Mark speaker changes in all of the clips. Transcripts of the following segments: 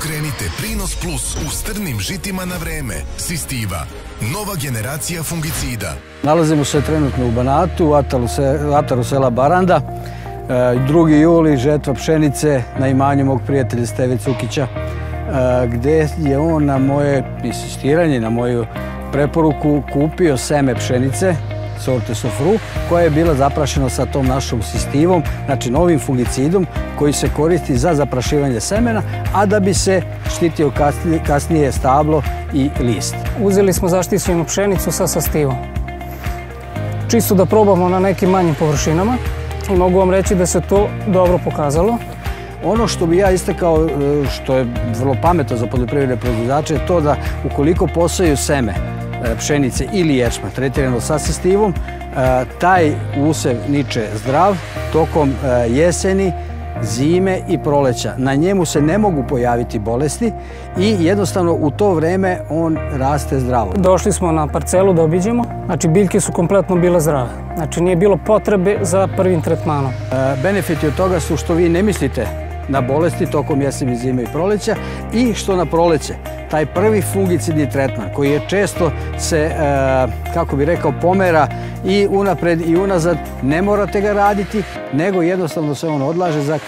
Speaker 1: Pokrenite Prinos Plus u strnim žitima na vreme. Sistiva, nova generacija fungicida.
Speaker 2: Nalazimo se trenutno u Banatu, u ataru sela Baranda. 2. juli, žetva pšenice na imanju mog prijatelja Steve Cukića, gde je on na moje insistiranje, na moju preporuku kupio seme pšenice sorte Sofru, koja je bila zaprašena sa tom našom Sistivom, znači novim fungicidom koji se koristi za zaprašivanje semena, a da bi se štitio kasnije stablo i list.
Speaker 3: Uzeli smo zaštićenu pšenicu sa Sistivom. Čisto da probamo na nekim manjim površinama i mogu vam reći da se to dobro pokazalo.
Speaker 2: Ono što bi ja istakao, što je vrlo pametno za poljoprivredne proizvođače, je to da ukoliko poseju seme pšenice ili ječma tretirano sa Sistivom, taj usev niče zdrav tokom jeseni, zime i proleća. Na njemu se ne mogu pojaviti bolesti i jednostavno u to vreme on raste zdravo.
Speaker 3: Došli smo na parcelu da obiđemo, znači biljke su kompletno bile zdrave. Znači nije bilo potrebe za prvim tretmanom.
Speaker 2: Benefiti od toga su što vi ne mislite na bolesti tokom jeseni, zime i proleća i što na proleće taj prvi fungicidni tretman koji je često se, kako bi rekao, pomera i unapred i unazad, ne morate ga raditi, nego jednostavno se on odlaže za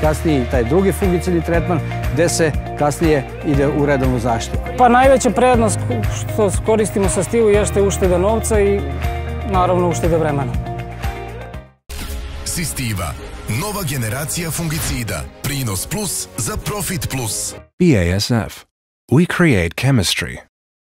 Speaker 2: kasniji taj drugi fungicidni tretman gde se kasnije ide u redovnu zaštitu.
Speaker 3: Pa najveća prednost što koristimo Sistivu jeste ušteda novca i naravno ušteda vremena.
Speaker 1: Sistiva, nova generacija fungicida. Prinos Plus za Profit Plus.
Speaker 4: BASF. We create chemistry.